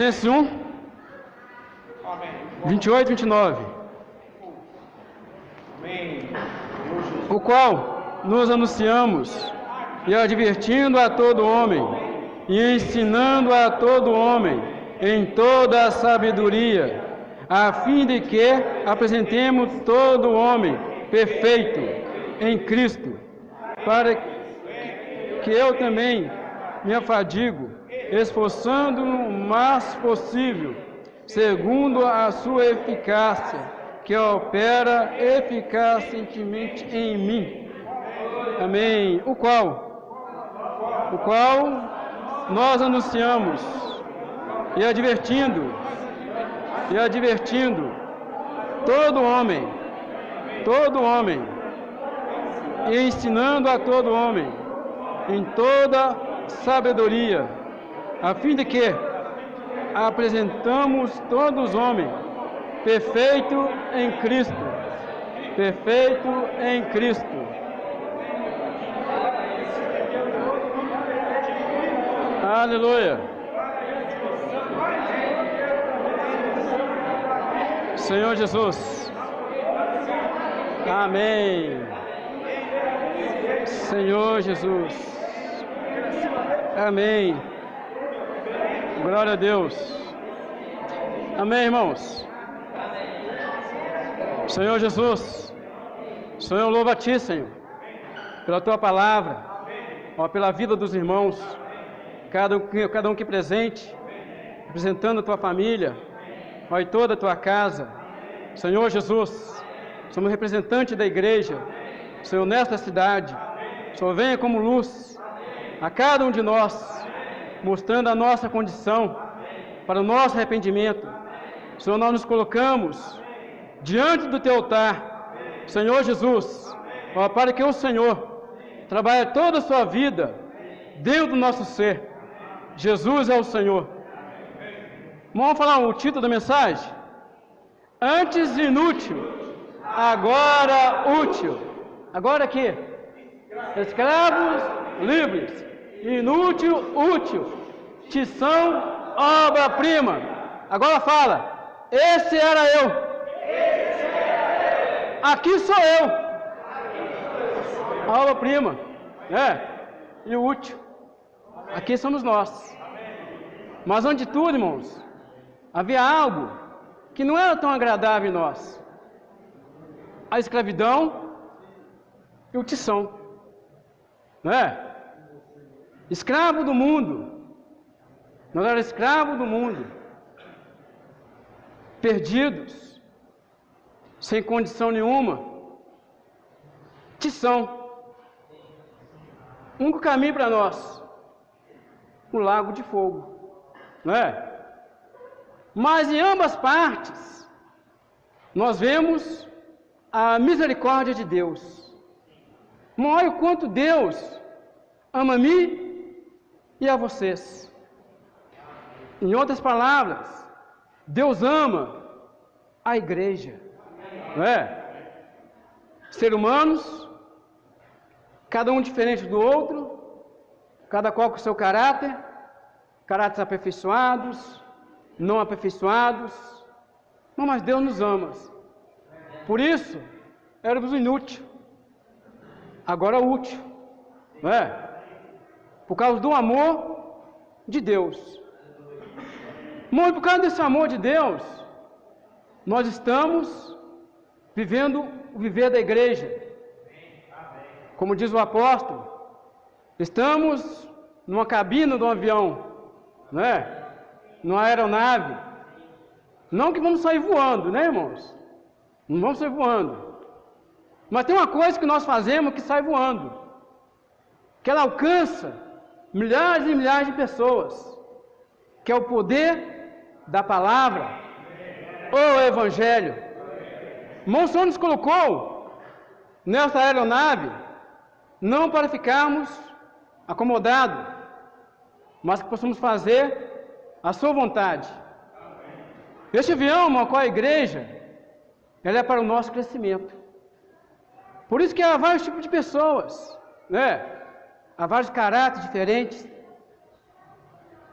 Colossenses 1, 28 e 29. O qual nos anunciamos, e advertindo a todo homem, e ensinando a todo homem, em toda a sabedoria, a fim de que apresentemos todo homem perfeito em Cristo, para que eu também me afadigo, esforçando-me o mais possível, segundo a sua eficácia, que opera eficacemente em mim. Amém. O qual nós anunciamos e advertindo todo homem, e ensinando a todo homem em toda sabedoria, a fim de que apresentamos todos os homens perfeito em Cristo. Aleluia. Senhor Jesus. Amém. Senhor Jesus. Amém. Glória a Deus. Amém, irmãos. Senhor Jesus. Senhor, louva a Ti, Senhor, pela Tua palavra, ó, pela vida dos irmãos, cada um que presente, representando a Tua família, ó, e toda a Tua casa. Senhor Jesus, somos representantes da igreja, Senhor, nesta cidade. Senhor, venha como luz a cada um de nós, mostrando a nossa condição para o nosso arrependimento. Senhor, nós nos colocamos diante do Teu altar, Senhor Jesus, ó, para que o Senhor trabalhe toda a sua vida dentro do nosso ser. Jesus é o Senhor. Vamos falar o título da mensagem? Antes inútil, agora útil. Agora aqui, escravos livres, inútil, útil, te são obra-prima. Agora fala, esse era eu. Aqui sou eu. A obra-prima, e o útil. Aqui somos nós. Mas antes de tudo, irmãos, havia algo que não era tão agradável em nós: a escravidão e o tição, escravo do mundo. Nós éramos escravos do mundo, perdidos, sem condição nenhuma. Tição, um caminho para nós, o lago de fogo, Mas em ambas partes, nós vemos a misericórdia de Deus. Olha o quanto Deus ama a mim e a vocês. Em outras palavras, Deus ama a igreja. Seres humanos, cada um diferente do outro, cada qual com o seu caráteres aperfeiçoados, não aperfeiçoados, mas Deus nos ama. Por isso, éramos inúteis, agora útil, por causa do amor de Deus. Mas por causa desse amor de Deus, nós estamos vivendo o viver da igreja. Como diz o apóstolo, estamos numa cabina de um avião, numa aeronave. Não que vamos sair voando, irmãos? Não vamos sair voando. Mas tem uma coisa que nós fazemos que sai voando, que ela alcança milhares e milhares de pessoas, que é o poder da palavra, o Evangelho. Irmão, o Senhor nos colocou nessa aeronave não para ficarmos acomodados, mas que possamos fazer a sua vontade. Este avião, qual é a igreja, ela é para o nosso crescimento. Por isso que há vários tipos de pessoas, há vários caráteres diferentes.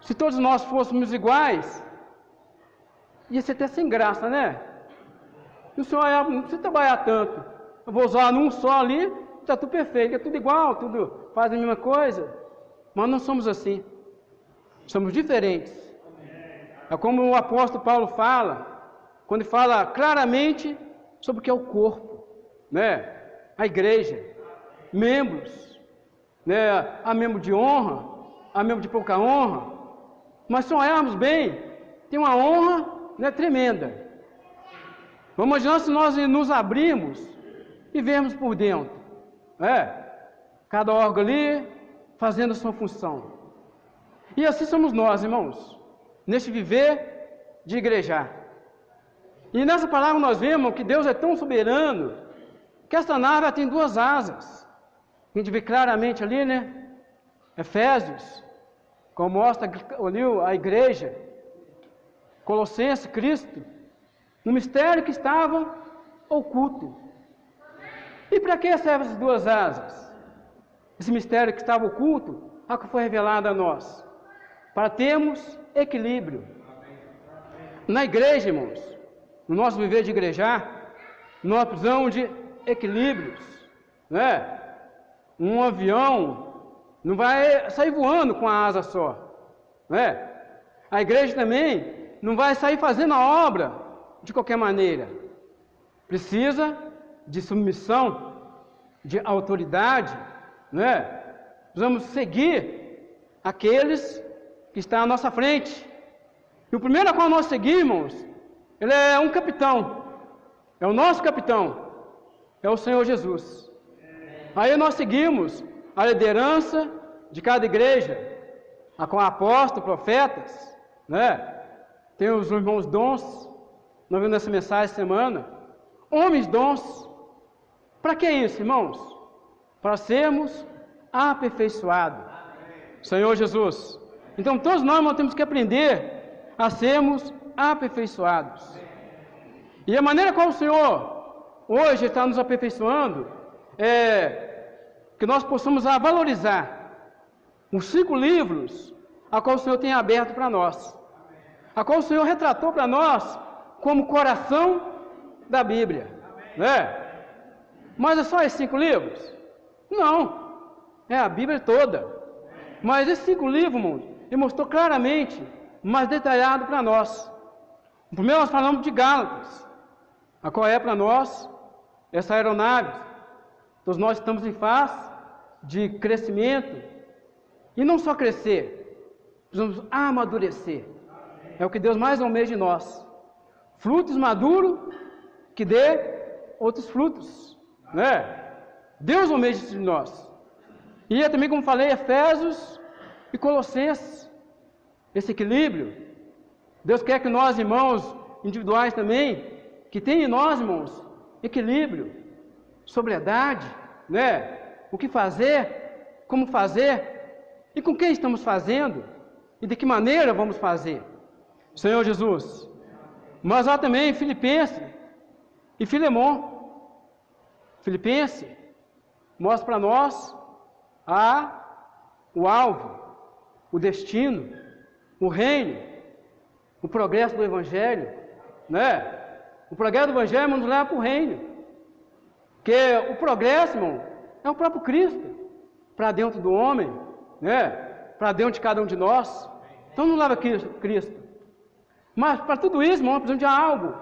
Se todos nós fôssemos iguais, ia ser até sem graça, né? E o Senhor não precisa trabalhar tanto. Eu vou usar num só ali, está tudo perfeito, é tudo igual, tudo faz a mesma coisa. Mas não somos assim. Somos diferentes. É como o apóstolo Paulo fala, quando ele fala claramente sobre o que é o corpo, né? A igreja, membros, né? Há membro de honra, há membro de pouca honra, mas se olharmos bem, tem uma honra, né, tremenda. Vamos imaginar se nós nos abrirmos e vermos por dentro, cada órgão ali fazendo a sua função. E assim somos nós, irmãos, neste viver de igrejar. E nessa palavra nós vemos que Deus é tão soberano, que esta nave tem duas asas. A gente vê claramente ali, né? Efésios, como mostra ali a igreja, Colossenses, Cristo, no mistério que estava oculto. E para que servem essas duas asas? Esse mistério que estava oculto, a que foi revelado a nós, para termos equilíbrio. Na igreja, irmãos, no nosso viver de igrejar, nós precisamos de equilíbrios, né? Um avião não vai sair voando com a asa só, né? A igreja também não vai sair fazendo a obra de qualquer maneira. Precisa de submissão, de autoridade, né? Precisamos seguir aqueles que estão à nossa frente. E o primeiro a qual nós seguimos, ele é um capitão, é o nosso capitão, é o Senhor Jesus. Aí nós seguimos a liderança de cada igreja, com apóstolos, profetas, né? Tem os irmãos dons, nós vimos nessa mensagem essa semana, homens dons. Para que isso, irmãos? Para sermos aperfeiçoados. Senhor Jesus. Então todos nós temos que aprender a sermos aperfeiçoados. E a maneira como o Senhor hoje está nos aperfeiçoando é que nós possamos valorizar os 5 livros a qual o Senhor tem aberto para nós, a qual o Senhor retratou para nós como coração da Bíblia, né? Mas é só esses 5 livros? Não, é a Bíblia toda. Mas esses 5 livros, irmãos, ele mostrou claramente, mais detalhado para nós. Primeiro nós falamos de Gálatas, a qual é para nós essa aeronave. Todos nós estamos em fase de crescimento, e não só crescer, precisamos amadurecer. É o que Deus mais almeja de nós. Frutos maduros que dê outros frutos, né? Deus almeja de nós. E é também, como falei, Efésios e Colossenses, esse equilíbrio. Deus quer que nós, irmãos individuais também, que tem em nós, irmãos, equilíbrio, sobriedade, né? O que fazer, como fazer, e com quem estamos fazendo, e de que maneira vamos fazer. Senhor Jesus. Mas há também Filipenses e Filemon. Filipenses mostra para nós o alvo, o destino, o reino, o progresso do Evangelho, né? O progresso do Evangelho nos leva para o reino, porque o progresso, irmão, é o próprio Cristo, para dentro do homem, né? Para dentro de cada um de nós. Então nos leva a Cristo. Mas para tudo isso, irmão, precisamos de algo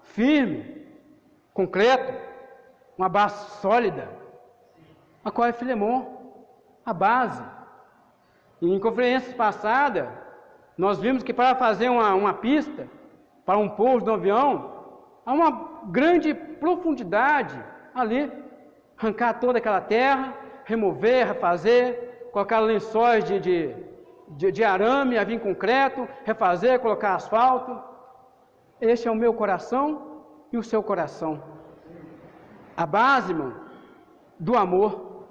firme, concreto, uma base sólida, a qual é Filemon, a base. E em conferências passadas, nós vimos que para fazer uma pista, para um pouso de um avião, há uma grande profundidade ali, arrancar toda aquela terra, remover, refazer, colocar lençóis de arame, vir concreto, refazer, colocar asfalto. Este é o meu coração e o seu coração. A base, irmão, do amor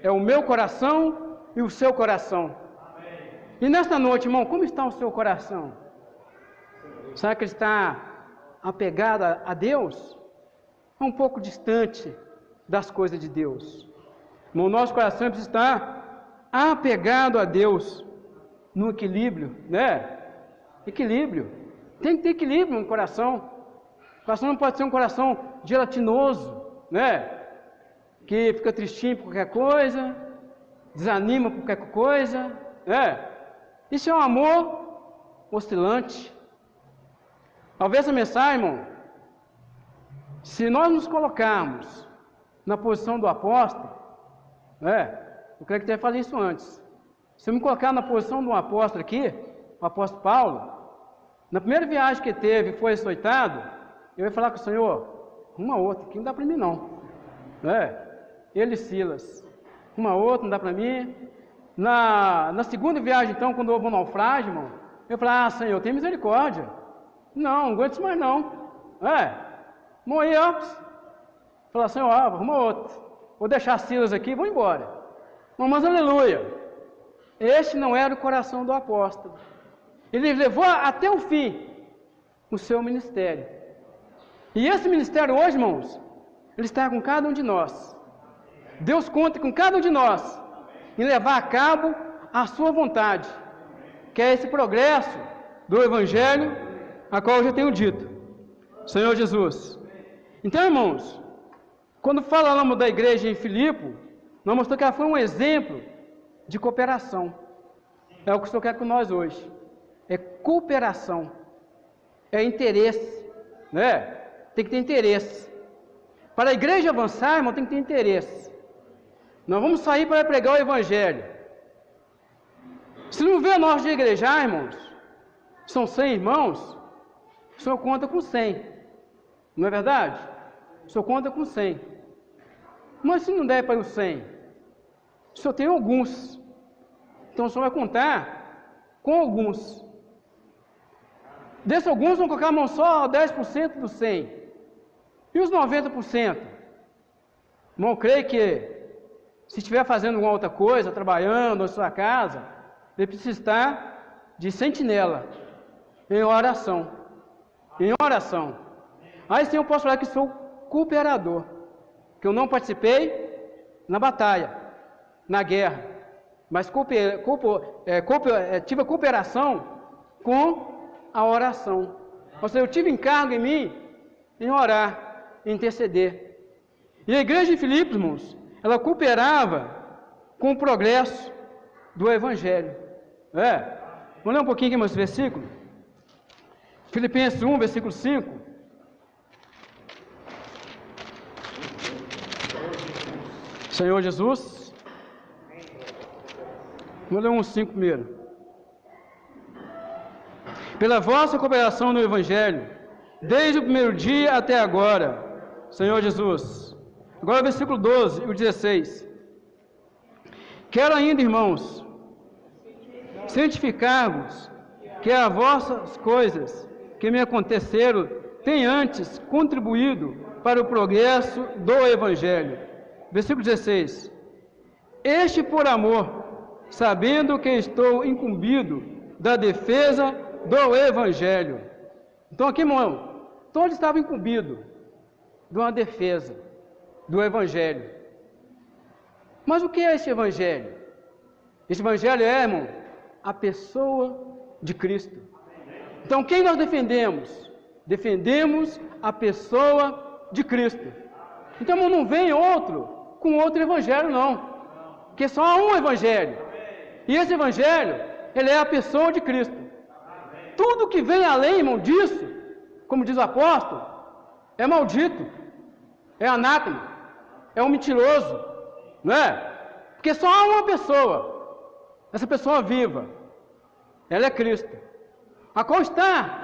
é o meu coração e o seu coração. E nesta noite, irmão, como está o seu coração? Será que ele está apegado a Deus? É um pouco distante das coisas de Deus. No nosso coração precisa estar apegado a Deus, no equilíbrio, né? Equilíbrio. Tem que ter equilíbrio no coração. O coração não pode ser um coração gelatinoso, né? Que fica tristinho por qualquer coisa, desanima por qualquer coisa, né? Isso é um amor oscilante. Talvez essa mensagem, irmão, se nós nos colocarmos na posição do apóstolo, né? Eu creio que até falei isso antes. Se eu me colocar na posição de um apóstolo aqui, o apóstolo Paulo, na primeira viagem que teve, foi açoitado, eu ia falar com o Senhor, uma outra, que não dá para mim não. Ele e Silas, uma outra, não dá para mim. Na segunda viagem, então, quando houve um naufrágio, irmão, eu falei, Senhor, tem misericórdia. Não aguento isso mais não. Morri, ó. Falei, Senhor, arruma outro. Vou deixar Silas aqui e vou embora. Mas aleluia. Este não era o coração do apóstolo. Ele levou até o fim o seu ministério. E esse ministério hoje, irmãos, ele está com cada um de nós. Deus conta com cada um de nós em levar a cabo a sua vontade, que é esse progresso do Evangelho, a qual eu já tenho dito. Senhor Jesus. Então, irmãos, quando falamos da igreja em Filipe, nós mostramos que ela foi um exemplo de cooperação. É o que o Senhor quer com nós hoje. É cooperação. É interesse. Né? Tem que ter interesse. Para a igreja avançar, irmão, tem que ter interesse. Nós vamos sair para pregar o Evangelho. Se não vê nós de igrejar, irmãos, são 100 irmãos, o Senhor conta com 100. Não é verdade? O Senhor conta com 100. Mas se não der para os 100, o Senhor tem alguns. Então o Senhor vai contar com alguns. Desses alguns vão colocar a mão só 10% dos 100. E os 90%? Irmão, eu creio que se estiver fazendo alguma outra coisa, trabalhando na sua casa, ele precisa estar de sentinela, em oração. Em oração. Aí sim eu posso falar que sou cooperador, que eu não participei na batalha, na guerra, mas tive a cooperação com a oração. Ou seja, eu tive encargo em mim em orar, em interceder. E a igreja de Filipe, irmãos, ela cooperava com o progresso do Evangelho. Vamos ler um pouquinho aqui mais esse versículo? Filipenses 1, versículo 5. Senhor Jesus. Vamos ler 1,5 primeiro. Pela vossa cooperação no Evangelho, desde o primeiro dia até agora, Senhor Jesus. Agora o versículo 12 e o 16. Quero ainda, irmãos, cientificar-vos que as vossas coisas que me aconteceram têm antes contribuído para o progresso do Evangelho. Versículo 16. Este por amor, sabendo que estou incumbido da defesa do Evangelho. Então aqui, irmão, todos estavam incumbidos de uma defesa do Evangelho. Mas o que é esse Evangelho? Esse Evangelho é, irmão, a pessoa de Cristo. Então quem nós defendemos? Defendemos a pessoa de Cristo. Então não vem outro com outro Evangelho não, porque só há um Evangelho. E esse Evangelho, ele é a pessoa de Cristo. Tudo que vem além, irmão, disso, como diz o apóstolo, é maldito, é anátema, é um mentiroso, não é? Porque só há uma pessoa, essa pessoa viva, ela é Cristo, a qual está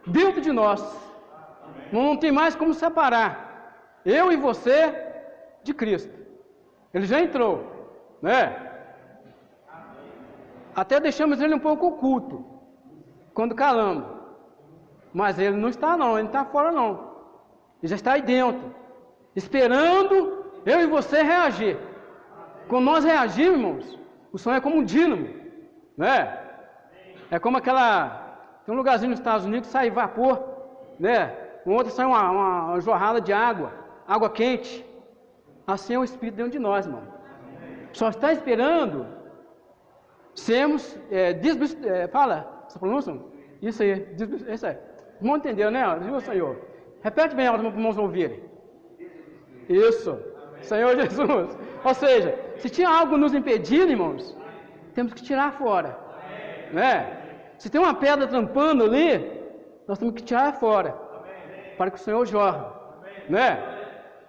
dentro de nós. Não tem mais como separar eu e você de Cristo. Ele já entrou, né? Até deixamos ele um pouco oculto quando calamos, mas ele não está não, ele não está fora não, ele já está aí dentro, esperando eu e você reagir. Quando nós reagimos, irmãos, o som é como um dínamo, né? É como tem um lugarzinho nos Estados Unidos que sai vapor, né? Um outro sai uma jorrada de água quente. Assim é o Espírito dentro de nós, irmão. Só está esperando sermos, fala essa pronúncia? Isso aí, isso aí. Não entendeu, né? Viu, Senhor? Repete bem alto para os irmãos ouvirem. Isso. Senhor Jesus. Ou seja, se tinha algo nos impedindo, irmãos, temos que tirar fora. Né? Se tem uma pedra trampando ali, nós temos que tirar fora. Para que o Senhor jorre. Né?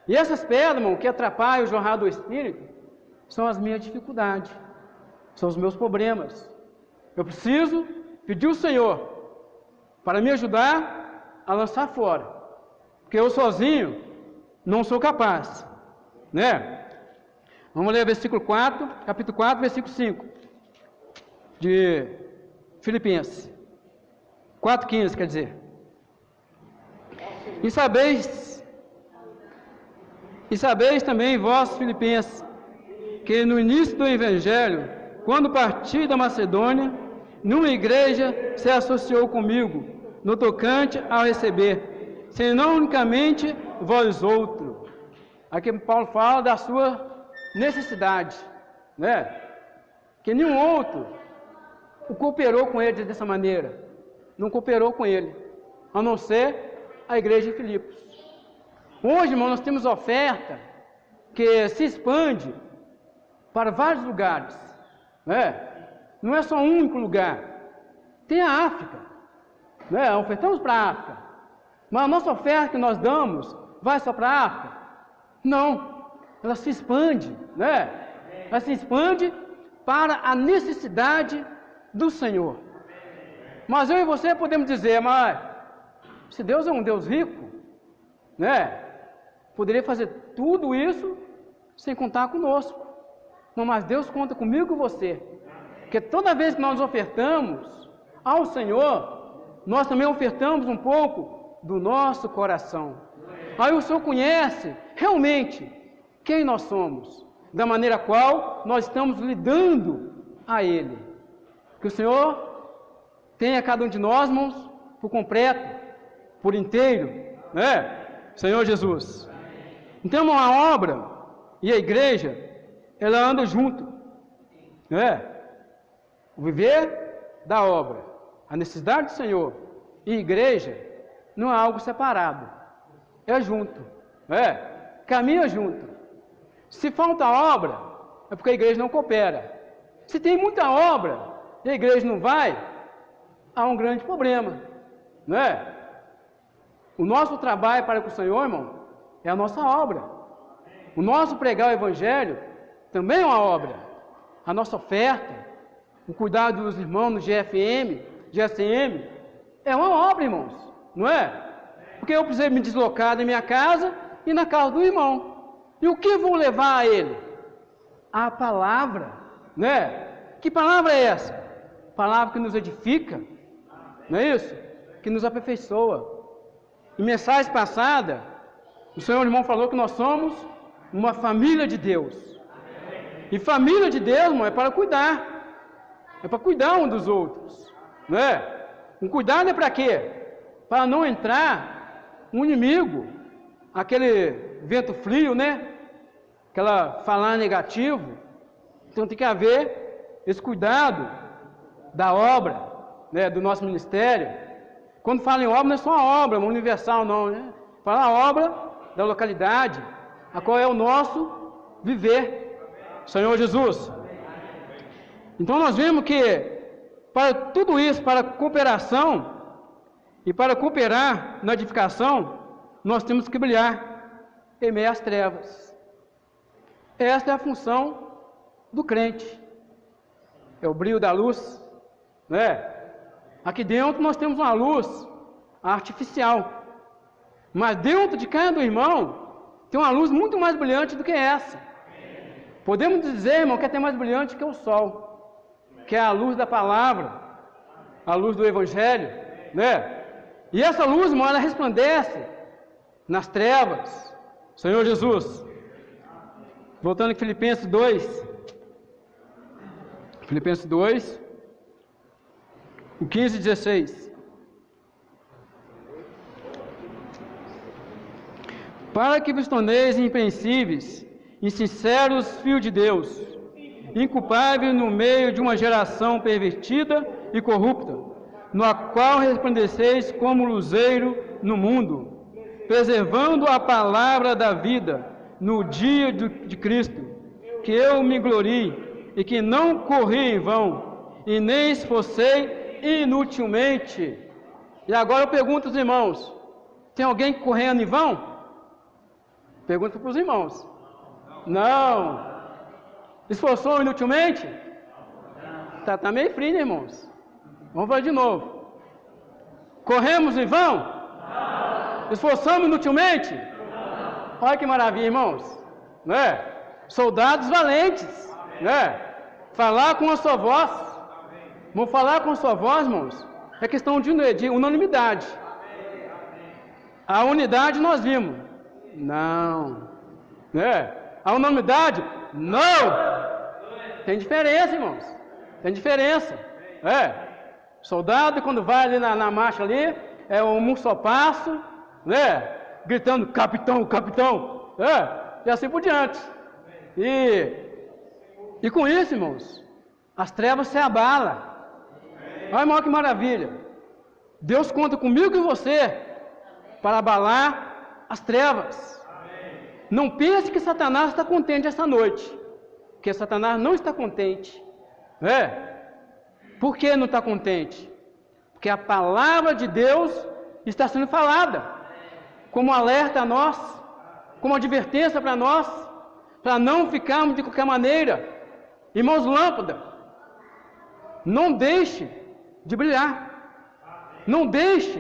E essas pedras, irmão, que atrapalham o jorrar do Espírito, são as minhas dificuldades. São os meus problemas. Eu preciso pedir ao Senhor para me ajudar a lançar fora. Porque eu sozinho não sou capaz. Né? Vamos ler versículo 4, capítulo 4, versículo 5. De Filipenses. 4,15, quer dizer. E sabeis também, vós, Filipenses, que no início do Evangelho, quando parti da Macedônia, numa igreja se associou comigo, no tocante ao receber, senão unicamente vós outros. Aqui Paulo fala da sua necessidade, né? Que nenhum outro o cooperou com ele dessa maneira, não cooperou com ele, a não ser a igreja de Filipos. Hoje, irmão, nós temos oferta que se expande para vários lugares, né? Não é só um único lugar. Tem a África, né? Ofertamos para a África, mas a nossa oferta que nós damos vai só para a África? Não, ela se expande, né? Ela se expande para a necessidade do Senhor. Mas eu e você podemos dizer, mas se Deus é um Deus rico, né? Poderia fazer tudo isso sem contar conosco. Mas Deus conta comigo e com você. Porque toda vez que nós ofertamos ao Senhor, nós também ofertamos um pouco do nosso coração. Aí o Senhor conhece realmente quem nós somos, da maneira qual nós estamos lidando a Ele. Que o Senhor tenha cada um de nós, irmãos, por completo, por inteiro, né? Senhor Jesus. Então a obra e a igreja, ela anda junto, né? O viver da obra, a necessidade do Senhor e igreja não é algo separado, é junto, né? Caminha junto. Se falta obra, é porque a igreja não coopera. Se tem muita obra e a igreja não vai, há um grande problema, né? O nosso trabalho para com o Senhor, irmão, é a nossa obra. O nosso pregar o Evangelho também é uma obra. A nossa oferta, o cuidado dos irmãos no GFM, GSM, é uma obra, irmãos, não é? Porque eu precisei me deslocar da minha casa e na casa do irmão. E o que vou levar a ele? A palavra, né? Que palavra é essa? Palavra que nos edifica, não é isso? Que nos aperfeiçoa. Em mensagem passada, o Senhor irmão falou que nós somos uma família de Deus. E família de Deus, irmão, é para cuidar. É para cuidar um dos outros, né? Um cuidado é para quê? Para não entrar um inimigo, aquele vento frio, né? Aquela falar negativo. Então tem que haver esse cuidado da obra, né? Do nosso ministério. Quando fala em obra, não é só uma obra, uma universal não, né? Fala a obra da localidade, a qual é o nosso viver. Senhor Jesus. Então nós vemos que para tudo isso, para a cooperação e para cooperar na edificação, nós temos que brilhar em meio às trevas. Esta é a função do crente. É o brilho da luz, né? Aqui dentro nós temos uma luz artificial, mas dentro de cada irmão tem uma luz muito mais brilhante do que essa. Podemos dizer, irmão, que é até mais brilhante que o sol, que é a luz da palavra, a luz do Evangelho, né? E essa luz, irmão, ela resplandece nas trevas. Senhor Jesus. Voltando em Filipenses 2. Filipenses 2, o 15 e 16. Para que vos torneis irrepreensíveis e sinceros filhos de Deus, inculpável no meio de uma geração pervertida e corrupta, no qual resplandeceis como luzeiro no mundo, preservando a palavra da vida no dia de Cristo, que eu me glorie e que não corri em vão, e nem esforcei inutilmente. E agora eu pergunto aos irmãos, tem alguém correndo em vão? Pergunta para os irmãos. Não. Esforçou inutilmente? Tá meio frio, né, irmãos? Vamos falar de novo. Corremos em vão? Não. Esforçamos inutilmente? Não. Olha que maravilha, irmãos. Né? Soldados valentes. Né? Falar com a sua voz. Vamos falar com a sua voz, irmãos. É questão de unanimidade. A unidade nós vimos. Não. Né? A unanimidade? Não. Tem diferença, irmãos. Tem diferença. Soldado, quando vai ali na marcha ali, é um só passo, né? Gritando, capitão, capitão, e assim por diante. E com isso, irmãos, as trevas se abalam. Olha, irmão, que maravilha. Deus conta comigo e você para abalar as trevas. Não pense que Satanás está contente essa noite, porque Satanás não está contente. Por que não está contente? Porque a palavra de Deus está sendo falada, como alerta a nós, como advertência para nós, para não ficarmos de qualquer maneira. Irmãos, lâmpada, não deixe de brilhar, não deixe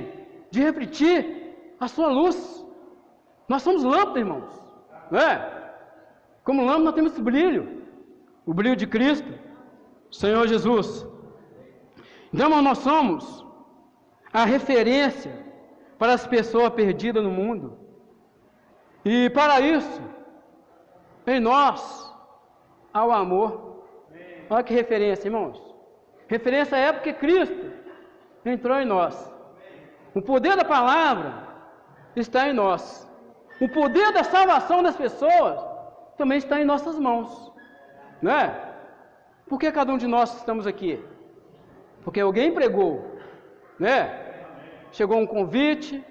de refletir a sua luz. Nós somos lâmpada, irmãos. Como lâmpada nós temos esse brilho, o brilho de Cristo, Senhor Jesus. Então, nós somos a referência para as pessoas perdidas no mundo. E para isso, em nós, há o amor. Olha que referência, irmãos. Referência é porque Cristo entrou em nós. O poder da palavra está em nós. O poder da salvação das pessoas também está em nossas mãos. Por que cada um de nós estamos aqui? Porque alguém pregou, Chegou um convite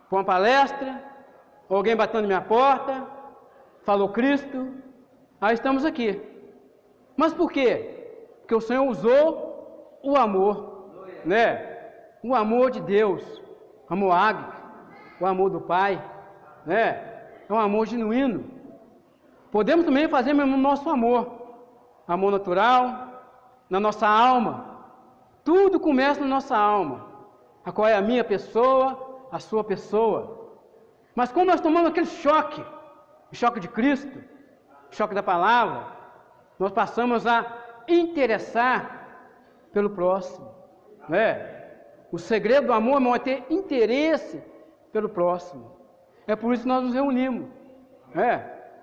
para uma palestra, alguém batendo na minha porta, falou Cristo, aí estamos aqui. Mas por quê? Porque o Senhor usou o amor, O amor de Deus, amor ágape, o amor do Pai, É um amor genuíno. Podemos também fazer mesmo o nosso amor natural, na nossa alma. Tudo começa na nossa alma. A qual é a minha pessoa, a sua pessoa. Mas quando nós tomamos aquele choque, o choque de Cristo, o choque da palavra, nós passamos a interessar pelo próximo. O segredo do amor, irmão, é ter interesse pelo próximo. É por isso que nós nos reunimos,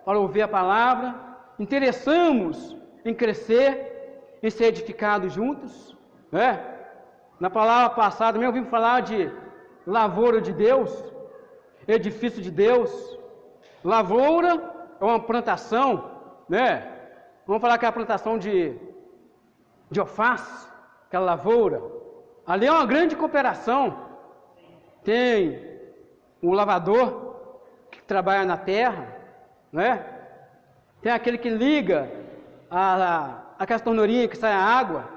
para ouvir a palavra, interessamos em crescer, em ser edificados juntos, Na palavra passada também ouvimos falar de lavoura de Deus, edifício de Deus. Lavoura é uma plantação, Vamos falar que é a plantação de alface, aquela lavoura. Ali é uma grande cooperação. Tem o lavador que trabalha na terra, Tem aquele que liga aquelas torneirinhas que sai a água,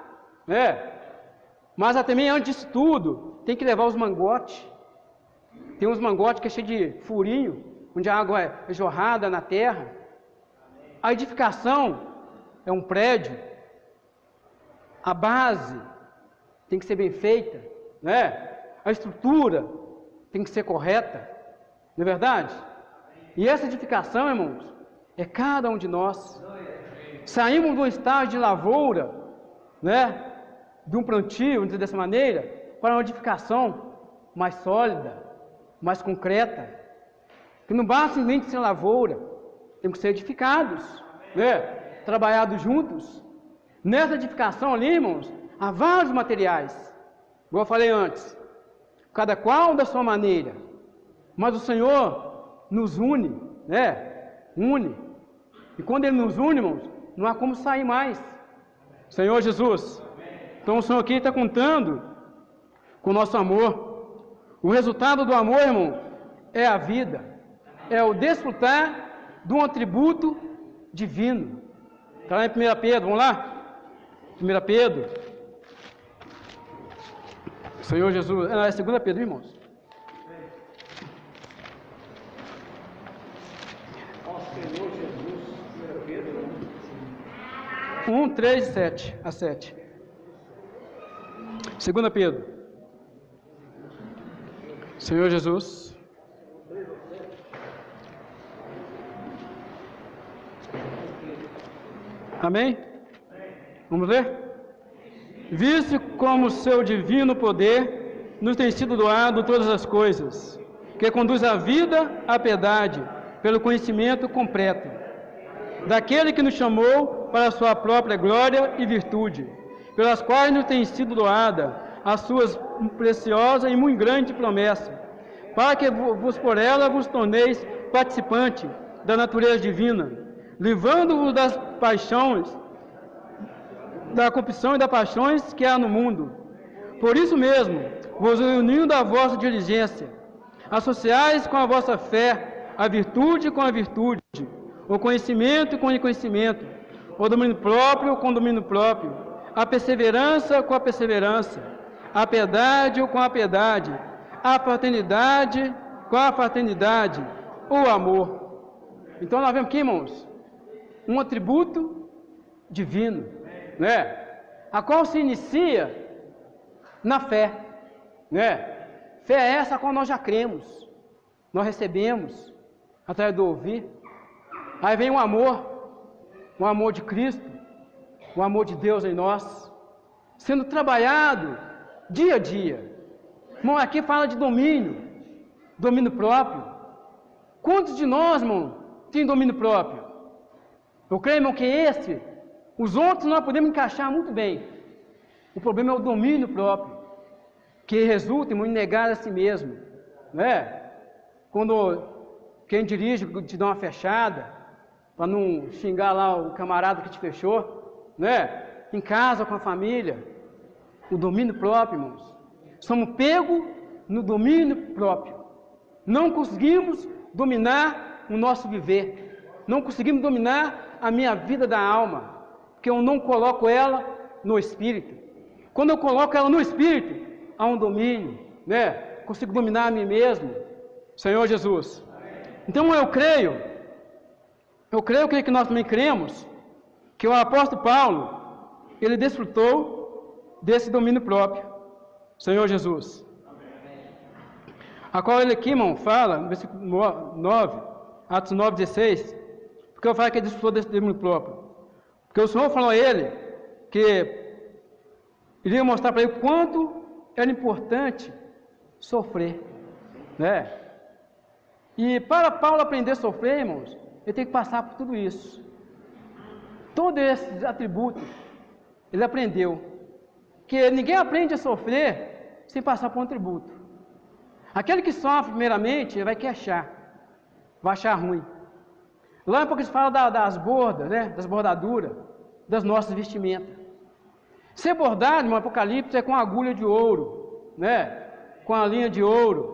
Mas também, antes disso tudo, tem que levar os mangotes. Tem uns mangotes que é cheio de furinho, onde a água é jorrada na terra. A edificação é um prédio. A base tem que ser bem feita, A estrutura tem que ser correta, não é verdade? E essa edificação, irmãos, é cada um de nós. Saímos do estágio de lavoura, de um plantio, vamos dizer dessa maneira, para uma edificação mais sólida, mais concreta. Que não basta simplesmente ser lavoura, temos que ser edificados, trabalhados juntos. Nessa edificação ali, irmãos, há vários materiais, igual eu falei antes, cada qual da sua maneira, mas o Senhor nos une, Une. E quando Ele nos une, irmãos, não há como sair mais. Senhor Jesus. Então o Senhor aqui está contando com o nosso amor. O resultado do amor, irmão, é a vida, é o desfrutar de um atributo divino. Está lá em 1 Pedro, vamos lá? 1 Pedro. Senhor Jesus, é 2 Pedro, irmãos. 1, 3 e 7, a 7. 2 Pedro. Senhor Jesus. Amém? Vamos ler? Visto como o seu divino poder nos tem sido doado todas as coisas, que conduz à vida, à piedade, pelo conhecimento completo, daquele que nos chamou para a sua própria glória e virtude, pelas quais nos tem sido doada as suas preciosas e muito grande promessa, para que vos por ela vos torneis participante da natureza divina, livrando-vos das paixões, da corrupção e das paixões que há no mundo. Por isso mesmo, vos unindo à vossa diligência, associais com a vossa fé a virtude com a virtude, o conhecimento com o conhecimento, o domínio próprio com o domínio próprio, a perseverança com a perseverança, a piedade com a piedade, a fraternidade com a fraternidade, o amor. Então nós vemos aqui, irmãos, um atributo divino, né? A qual se inicia na fé, né? Fé é essa a qual nós já cremos, nós recebemos através do ouvir. Aí vem o amor de Cristo, o amor de Deus em nós, sendo trabalhado dia a dia. Irmão, aqui fala de domínio próprio. Quantos de nós, irmão, tem domínio próprio? Eu creio, irmão, que os outros nós podemos encaixar muito bem. O problema é o domínio próprio, que resulta, irmão, em negar a si mesmo, né? Quando quem dirige te dá uma fechada, para não xingar lá o camarada que te fechou, né? Em casa, com a família, o domínio próprio, irmãos. Somos pegos no domínio próprio. Não conseguimos dominar o nosso viver. Não conseguimos dominar a minha vida da alma, porque eu não coloco ela no Espírito. Quando eu coloco ela no Espírito, há um domínio, né? Consigo dominar a mim mesmo. Senhor Jesus. Então eu creio que nós também cremos, que o apóstolo Paulo, ele desfrutou desse domínio próprio. Senhor Jesus. A qual ele aqui, irmão, fala, no versículo 9, Atos 9, 16, porque eu falo que ele desfrutou desse domínio próprio. Porque o Senhor falou a ele que iria mostrar para ele quanto era importante sofrer, né? E para Paulo aprender a sofrer, irmãos, ele tem que passar por tudo isso. Todos esses atributos, ele aprendeu. Que ninguém aprende a sofrer sem passar por um atributo. Aquele que sofre primeiramente, ele vai queixar, vai achar ruim. Lá um pouco eles falam das bordas, né? Das bordaduras, das nossas vestimentas. Ser bordado no Apocalipse é com agulha de ouro, né? Com a linha de ouro.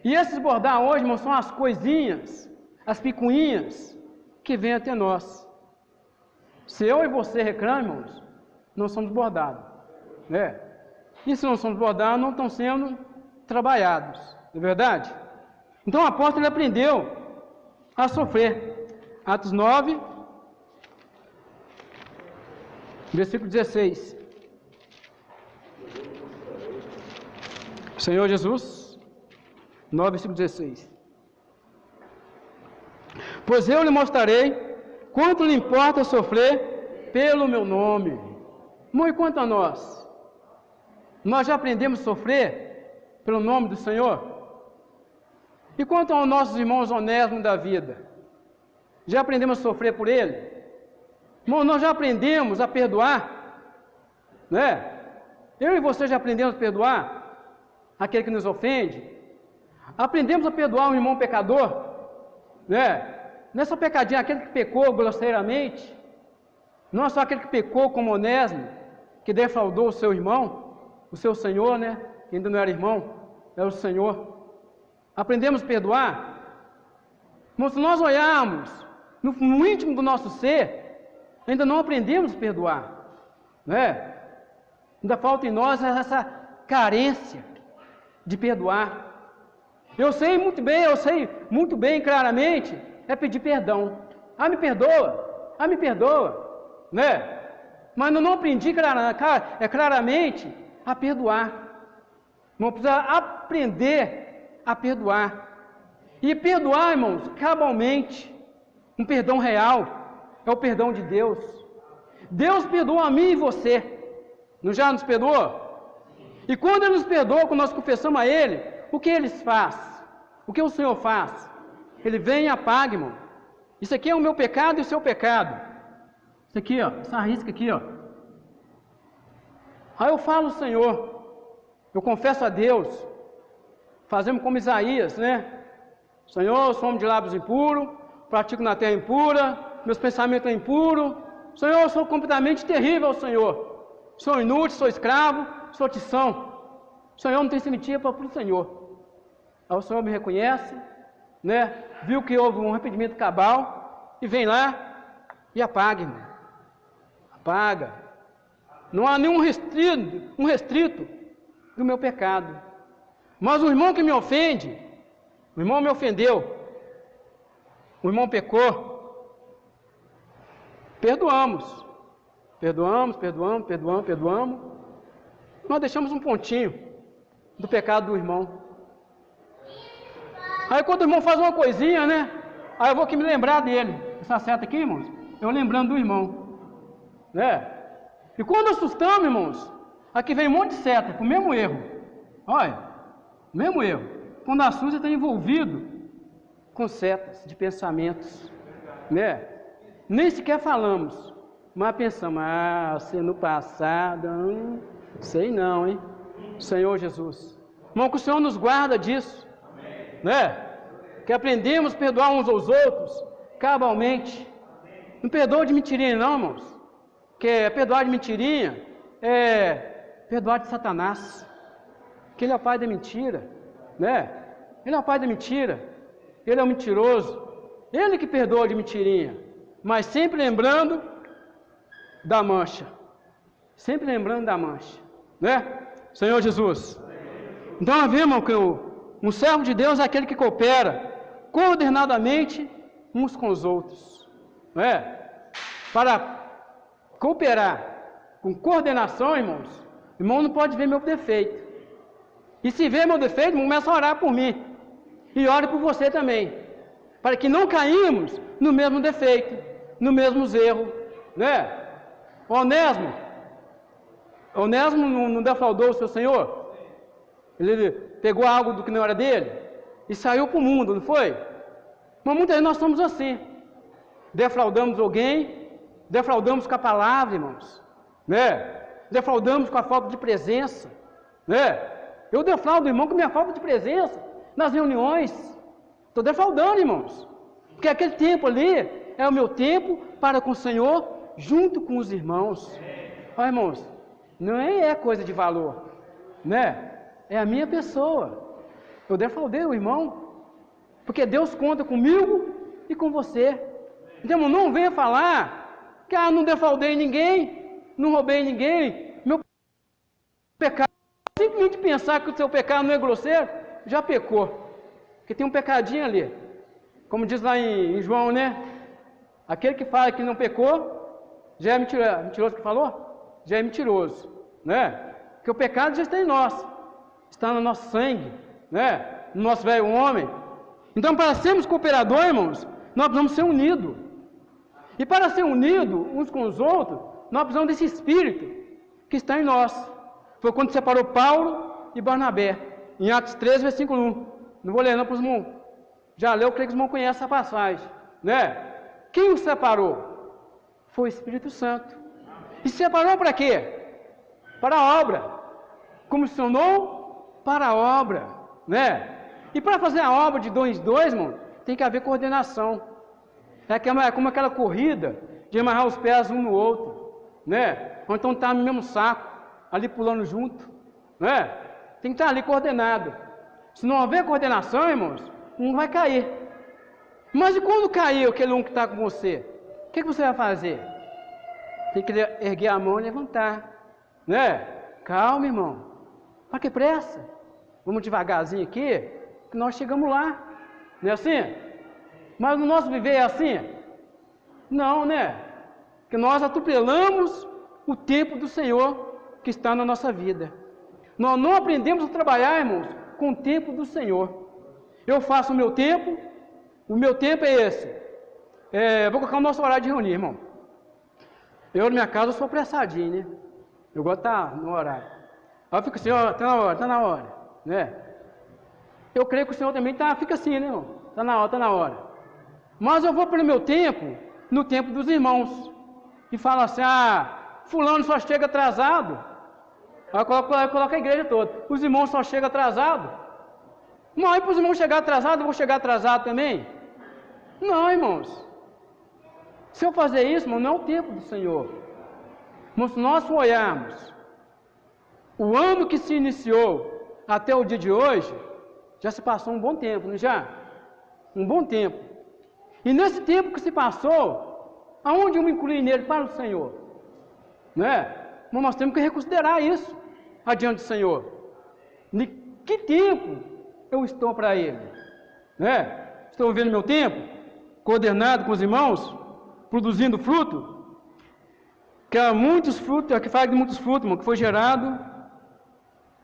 E esses bordar hoje, irmãos, são as coisinhas, as picuinhas que vêm até nós. Se eu e você reclamam, irmãos, não somos bordados, né? E se não somos bordados, não estão sendo trabalhados, não é verdade? Então o apóstolo ele aprendeu a sofrer. Atos 9, versículo 16. Senhor Jesus, 9, versículo 16. Pois eu lhe mostrarei quanto lhe importa sofrer pelo meu nome. Muito quanto a nós já aprendemos a sofrer pelo nome do Senhor? E quanto aos nossos irmãos honestos da vida? Já aprendemos a sofrer por ele? Irmão, nós já aprendemos a perdoar, né? Eu e você já aprendemos a perdoar aquele que nos ofende? Aprendemos a perdoar um irmão pecador, né? Não é só pecadinho, aquele que pecou grosseiramente, não é só aquele que pecou como Onésimo, que defraudou o seu irmão, o seu Senhor, né? ainda não era irmão, era o Senhor. Aprendemos a perdoar? Mas se nós olharmos no íntimo do nosso ser, ainda não aprendemos a perdoar, né? Ainda falta em nós essa carência de perdoar. Eu sei muito bem, claramente, é pedir perdão. Me perdoa, né? Mas eu não aprendi claramente a perdoar. Não precisa aprender a perdoar. E perdoar, irmãos, cabalmente, um perdão real, é o perdão de Deus. Deus perdoa a mim e você. Não já nos perdoou? E quando Ele nos perdoa, quando nós confessamos a Ele, o que Ele faz? O que o Senhor faz? Ele vem e apaga, irmão. Isso aqui é o meu pecado e o seu pecado. Isso aqui, ó, essa risca aqui, ó. Aí eu falo, Senhor, eu confesso a Deus, fazemos como Isaías, né? Senhor, eu sou homem de lábios impuros, pratico na terra impura, meus pensamentos são impuros. Senhor, eu sou completamente terrível, Senhor. Sou inútil, sou escravo, sou tição. Senhor, não tem simpatia para o Senhor. Aí o Senhor me reconhece, né? Viu que houve um arrependimento cabal e vem lá e apaga, irmão. Apaga. Não há nenhum restrito do meu pecado. Mas o irmão que me ofende, o irmão me ofendeu, o irmão pecou, perdoamos. Nós deixamos um pontinho do pecado do irmão. Aí quando o irmão faz uma coisinha, né? Aí eu vou aqui me lembrar dele. Essa seta aqui, irmãos, eu lembrando do irmão, né? E quando assustamos, irmãos, aqui vem um monte de seta, com o mesmo erro. Olha, mesmo erro. Quando assusta, está envolvido com setas de pensamentos, né? Nem sequer falamos, mas pensamos, você no passado, sei não, hein? Senhor Jesus. Irmão, que o Senhor nos guarda disso, né? Que aprendemos a perdoar uns aos outros, cabalmente. Não perdoa de mentirinha não, irmãos. Que perdoar de mentirinha é perdoar de Satanás. Que ele é o pai da mentira, né? Ele é o pai da mentira. Ele é um mentiroso. Ele que perdoa de mentirinha. Mas sempre lembrando da mancha. Sempre lembrando da mancha, né? Senhor Jesus. Então, nós vemos que um servo de Deus é aquele que coopera coordenadamente uns com os outros, não é? Para cooperar com coordenação, irmãos, o irmão não pode ver meu defeito. E se vê meu defeito, começa a orar por mim. E ore por você também. Para que não caímos no mesmo defeito, no mesmo erro, né? Onésimo não defraudou o seu Senhor? Ele pegou algo do que não era dele e saiu para o mundo, não foi? Mas muitas vezes nós somos assim. Defraudamos alguém, defraudamos com a palavra, irmãos, né? Defraudamos com a falta de presença, né? Eu defraudo o irmão com minha falta de presença nas reuniões. Estou defraudando, irmãos. Porque aquele tempo ali é o meu tempo para com o Senhor, junto com os irmãos. Olha, irmãos, não é coisa de valor, né? É a minha pessoa. Eu defraudei o irmão, porque Deus conta comigo e com você. Então, não venha falar que não defraudei ninguém, não roubei ninguém. Meu pecado, simplesmente pensar que o seu pecado não é grosseiro, já pecou. Porque tem um pecadinho ali. Como diz lá em João, né? Aquele que fala que não pecou, já é mentiroso. Mentiroso que falou? Já é mentiroso, né? Porque o pecado já está em nós. Está no nosso sangue, né? No nosso velho homem. Então, para sermos cooperadores, irmãos, nós precisamos ser unidos. E para ser unidos uns com os outros, nós precisamos desse Espírito que está em nós. Foi quando separou Paulo e Barnabé, em Atos 13, versículo 1. Não vou ler não para os irmãos. Já leu, creio que os irmãos conhecem essa passagem, né? Quem os separou? Foi o Espírito Santo. E se separou para quê? Para a obra. Comissionou para a obra, né? E para fazer a obra de dois, irmão, tem que haver coordenação. É como aquela corrida de amarrar os pés um no outro, né? Ou então tá no mesmo saco, ali pulando junto, né? Tem que estar ali coordenado. Se não houver coordenação, irmãos, um vai cair. Mas e quando cair aquele um que está com você? O que você vai fazer? Tem que erguer a mão e levantar. Né? Calma, irmão. Para que pressa? Vamos devagarzinho aqui, que nós chegamos lá. Não é assim? Mas no nosso viver é assim? Não, né? Que nós atropelamos o tempo do Senhor que está na nossa vida. Nós não aprendemos a trabalhar, irmãos, com o tempo do Senhor. Eu faço o meu tempo é esse. Vou colocar o nosso horário de reunir, irmão. Eu, na minha casa, eu sou apressadinho, né? Eu gosto de estar no horário. Aí eu fico assim, ó, tá na hora, né? Eu creio que o Senhor também fica assim, né, irmão? Tá na hora. Mas eu vou pelo meu tempo, no tempo dos irmãos. E falo assim, fulano só chega atrasado. Aí eu coloco a igreja toda. Os irmãos só chegam atrasados. Não, e para os irmãos chegar atrasados, eu vou chegar atrasado também? Não, irmãos. Se eu fazer isso, irmão, não é o tempo do Senhor. Mas se nós olharmos o ano que se iniciou até o dia de hoje, já se passou um bom tempo, não já? Um bom tempo. E nesse tempo que se passou, aonde eu me incluí nele para o Senhor? Né? Mas nós temos que reconsiderar isso adiante do Senhor. De que tempo eu estou para Ele? Né? Estou vivendo meu tempo, coordenado com os irmãos, produzindo fruto, que há muitos frutos, que fala de muitos frutos, irmão, que foi gerado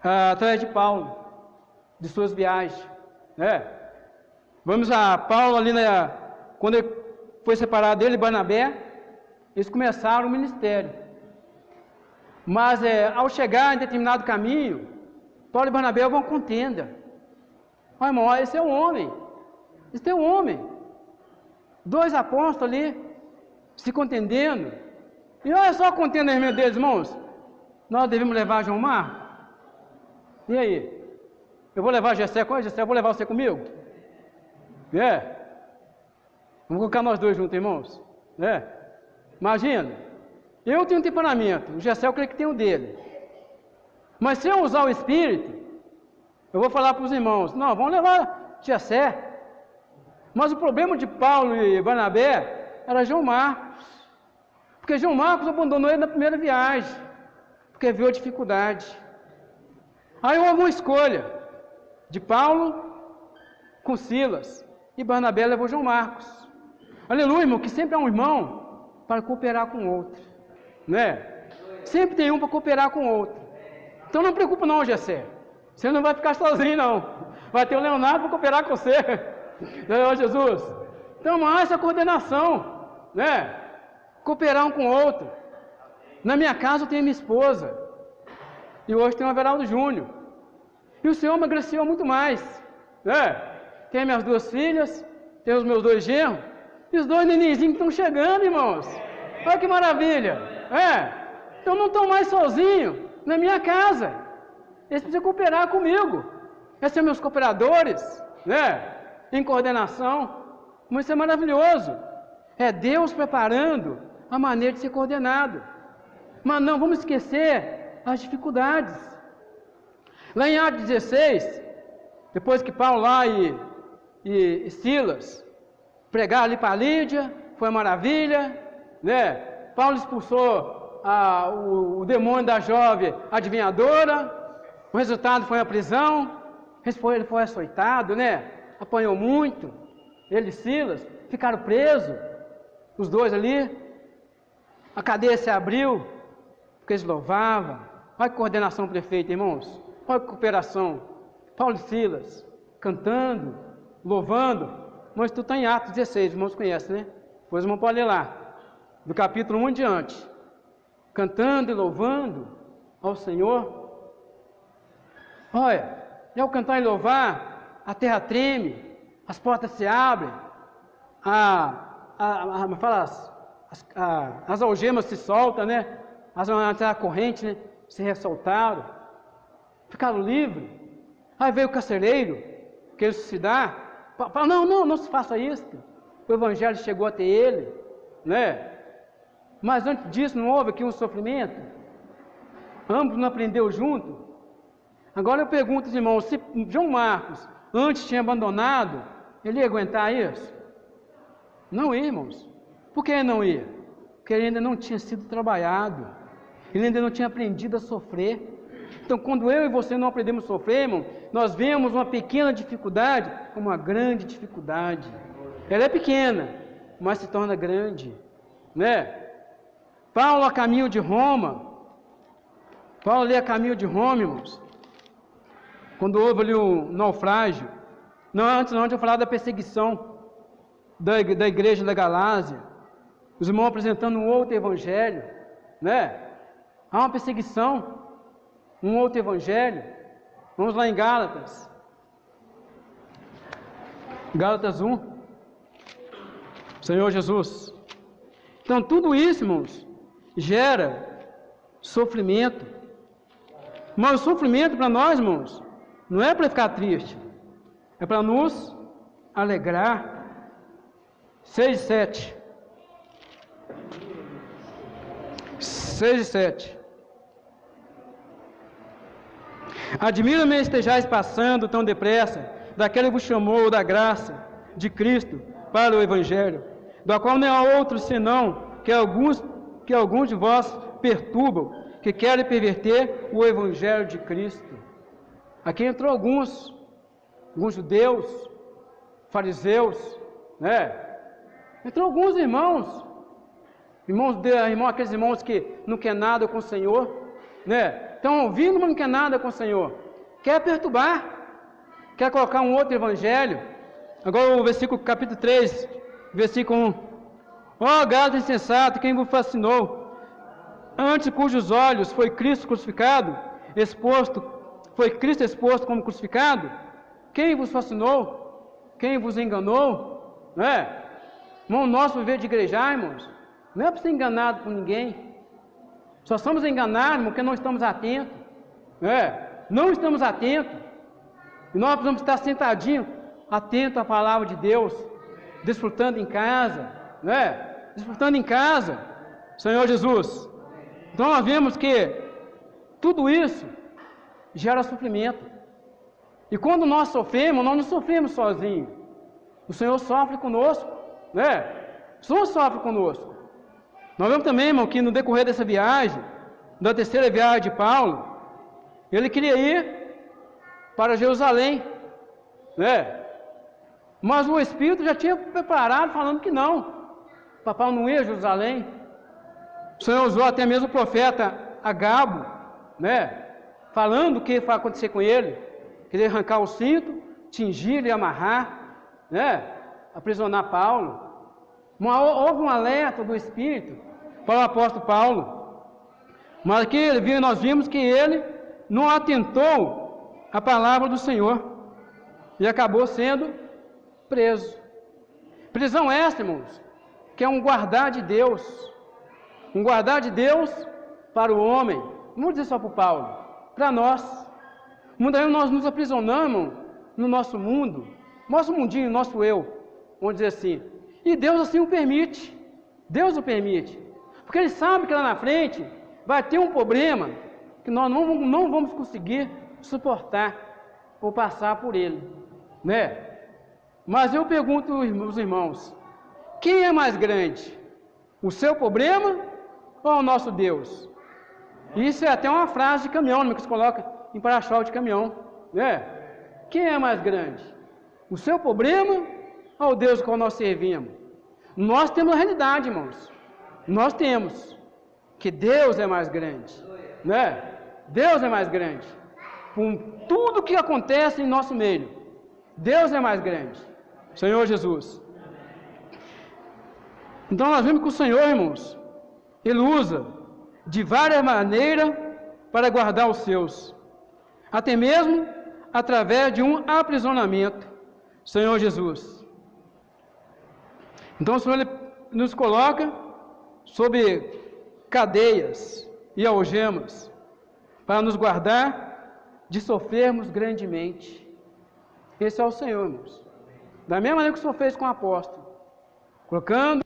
através de Paulo, de suas viagens. Né? Vamos a Paulo ali, quando ele foi separado dele, Barnabé, eles começaram o ministério. Mas ao chegar em determinado caminho, Paulo e Barnabé vão contenda. Olha, irmão, esse é um homem. Esse é um homem. Dois apóstolos ali, se contendendo. E olha só a contenda deles, irmãos. Nós devemos levar João Marcos? E aí? Eu vou levar Gessé com ele? Gessé, eu vou levar você comigo? Vamos colocar nós dois juntos, irmãos? Imagina. Eu tenho um temperamento. O Gessé eu creio que tem o dele. Mas se eu usar o Espírito, eu vou falar para os irmãos, não, vamos levar Gessé. Mas o problema de Paulo e Barnabé era João Marcos. Porque João Marcos abandonou ele na primeira viagem, porque viu a dificuldade. Aí houve uma escolha de Paulo com Silas, e Barnabé levou João Marcos. Aleluia, irmão, que sempre há um irmão para cooperar com o outro. Né? Sempre tem um para cooperar com o outro. Então não preocupa não, Gessé. Você não vai ficar sozinho, não. Vai ter o Leonardo para cooperar com você. Senhor Jesus. Então, há essa coordenação, né? Cooperar um com o outro. Na minha casa eu tenho minha esposa. E hoje tem o Everaldo Júnior. E o Senhor me agraciou muito mais. Né? Tem minhas duas filhas, tem os meus dois genros. E os dois nenenzinhos que estão chegando, irmãos. Olha que maravilha. Então não estão mais sozinhos na minha casa. Eles precisam cooperar comigo. Esses são meus cooperadores, né? Em coordenação. Mas isso é maravilhoso. É Deus preparando a maneira de ser coordenado. Mas não vamos esquecer as dificuldades. Lá em Atos 16, depois que Paulo lá e Silas pregaram ali para Lídia, foi uma maravilha, né? Paulo expulsou o demônio da jovem adivinhadora, o resultado foi a prisão, ele foi açoitado, né? Apanhou muito, ele e Silas, ficaram presos, os dois ali, a cadeia se abriu, porque eles louvavam. Olha que coordenação perfeita, irmãos, olha que cooperação, Paulo e Silas, cantando, louvando. Mas tudo está em Atos 16, os irmãos conhecem, né? Depois os irmãos podem ler lá, do capítulo 1 em diante, cantando e louvando ao Senhor. Olha, e ao cantar e louvar, a terra treme, as portas se abrem, as algemas se soltam, né? A corrente, né? Se ressaltaram, ficaram livres. Aí veio o carcereiro, queria suicidar, fala, não se faça isso. O evangelho chegou até ele, né? Mas antes disso não houve aqui um sofrimento? Ambos não aprenderam junto? Agora eu pergunto, irmãos, se João Marcos antes tinha abandonado, ele ia aguentar isso? Não ia, irmãos. Por que não ia? Porque ele ainda não tinha sido trabalhado. Ele ainda não tinha aprendido a sofrer. Então, quando eu e você não aprendemos a sofrer, irmão, nós vemos uma pequena dificuldade como uma grande dificuldade. Ela é pequena, mas se torna grande, né? Paulo a caminho de Roma, Paulo ali a caminho de Roma, irmãos, quando houve ali um naufrágio, antes de eu falar da perseguição da igreja da Galácia, os irmãos apresentando um outro evangelho, né? Há uma perseguição, um outro evangelho. Vamos lá em Gálatas. Gálatas 1. Senhor Jesus. Então, tudo isso, irmãos, gera sofrimento. Mas o sofrimento para nós, irmãos, não é para ficar triste, é para nos alegrar. 6 e 7. 6 e 7. Admira-me estejais passando tão depressa daquele que vos chamou da graça de Cristo para o Evangelho, da qual não há outro senão que alguns de vós perturbam, que querem perverter o Evangelho de Cristo. Aqui entrou alguns judeus, fariseus, né? Entrou alguns irmãos, aqueles irmãos que não quer nada com o Senhor, né? Estão ouvindo, mas não quer nada com o Senhor. Quer perturbar, quer colocar um outro evangelho. Agora o versículo, capítulo 3, versículo 1. Ó gado insensato, quem vos fascinou? Ante cujos olhos foi Cristo crucificado, foi Cristo exposto como crucificado? Quem vos fascinou? Quem vos enganou? Não é? Irmão, nosso viver de igrejar, irmãos, não é para ser enganado por ninguém. Só somos enganados porque não estamos atentos. Não estamos atentos. E nós precisamos estar sentadinhos, atentos à palavra de Deus, desfrutando em casa, desfrutando em casa, Senhor Jesus. Então nós vemos que tudo isso gera sofrimento. E quando nós sofremos, nós não sofremos sozinhos. O Senhor sofre conosco, O Senhor sofre conosco. Nós vemos também, irmão, que no decorrer dessa viagem, da terceira viagem de Paulo, ele queria ir para Jerusalém, Mas o Espírito já tinha preparado, falando que não, para Paulo não ir a Jerusalém. O Senhor usou até mesmo o profeta Agabo, falando o que vai acontecer com ele, queria arrancar o cinto, tingir e amarrar, aprisionar Paulo. Houve um alerta do Espírito para o apóstolo Paulo, mas aqui nós vimos que ele não atentou à palavra do Senhor e acabou sendo preso. Prisão essa, irmãos, que é um guardar de Deus, para o homem. Não vou dizer só para o Paulo, para nós. Muitas vezes nós nos aprisionamos no nosso mundo, nosso mundinho, nosso eu, vamos dizer assim, e Deus assim o permite. Deus o permite. Porque Ele sabe que lá na frente vai ter um problema que nós não vamos conseguir suportar ou passar por ele, Mas eu pergunto aos irmãos, quem é mais grande? O seu problema ou o nosso Deus? Isso é até uma frase de caminhão, que se coloca em para-choque de caminhão, Quem é mais grande? O seu problema ou o Deus que nós servimos? Nós temos a realidade, irmãos. Nós temos que Deus é mais grande, Deus é mais grande. Com tudo que acontece em nosso meio, Deus é mais grande. Senhor Jesus. Então nós vemos que o Senhor, irmãos, Ele usa de várias maneiras para guardar os seus, até mesmo através de um aprisionamento. Senhor Jesus. Então o Senhor Ele nos coloca sob cadeias e algemas, para nos guardar de sofrermos grandemente. Esse é o Senhor, irmãos. Da mesma maneira que o Senhor fez com o apóstolo, colocando,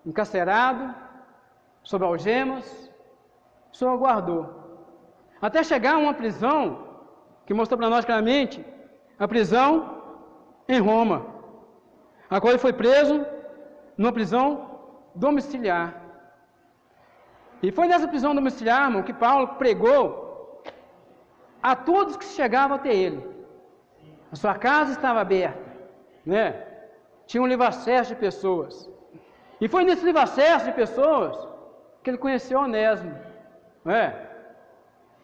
encarcerado, sob algemas, o Senhor guardou. Até chegar a uma prisão que mostrou para nós claramente a prisão em Roma, a qual ele foi preso numa prisão domiciliar. E foi nessa prisão domiciliar, irmão, que Paulo pregou a todos que chegavam até ele. A sua casa estava aberta, né? Tinha um livre acesso de pessoas. E foi nesse livre acesso de pessoas que ele conheceu Onésimo, né?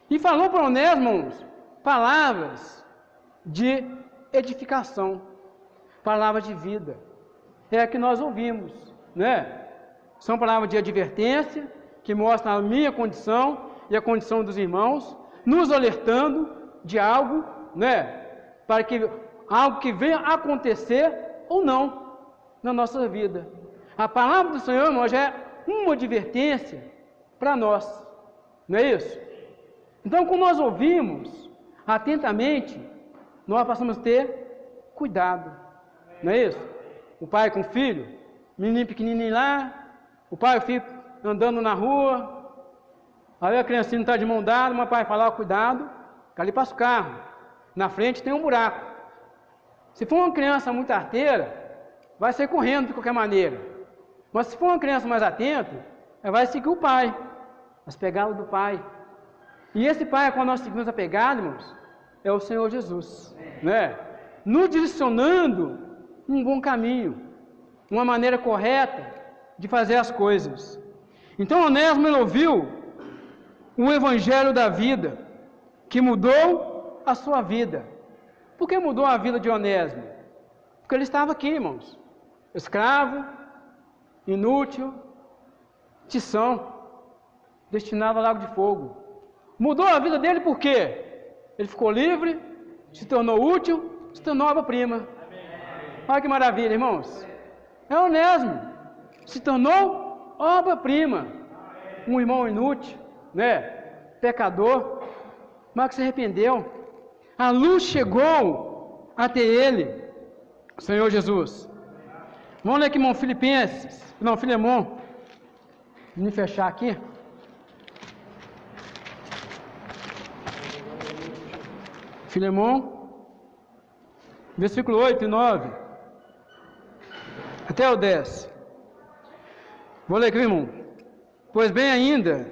E falou para Onésimo, irmãos, palavras de edificação, palavras de vida. É a que nós ouvimos, né? São palavras de advertência, que mostram a minha condição e a condição dos irmãos, nos alertando de algo, né? Para que algo que venha acontecer ou não na nossa vida. A palavra do Senhor, irmão, já é uma advertência para nós, não é isso? Então, quando nós ouvimos atentamente, nós passamos a ter cuidado, não é isso? O pai com o filho, menino pequenininho lá, o pai e o filho andando na rua, aí a criancinha está de mão dada, o pai fala, cuidado, que ali passa o carro, na frente tem um buraco. Se for uma criança muito arteira, vai sair correndo de qualquer maneira. Mas se for uma criança mais atenta, ela vai seguir o pai, as pegadas do pai. E esse pai, quando nós seguimos a pegada, irmãos, é o Senhor Jesus, né? Nos direcionando um bom caminho, uma maneira correta de fazer as coisas. Então Onésimo ele ouviu o evangelho da vida, que mudou a sua vida. Por que mudou a vida de Onésimo? Porque ele estava aqui, irmãos, escravo, inútil, tição, destinado ao lago de fogo. Mudou a vida dele por quê? Ele ficou livre, se tornou útil, se tornou obra-prima. Olha que maravilha, irmãos. É Onésimo, se tornou obra-prima. Um irmão inútil, né? Pecador, mas que se arrependeu. A luz chegou até ele, Senhor Jesus. Vamos ler aqui, irmão, Filemão. Vamos fechar aqui. Filemão, versículo 8 e 9, até o 10. Vou ler aqui, irmão. Pois bem ainda,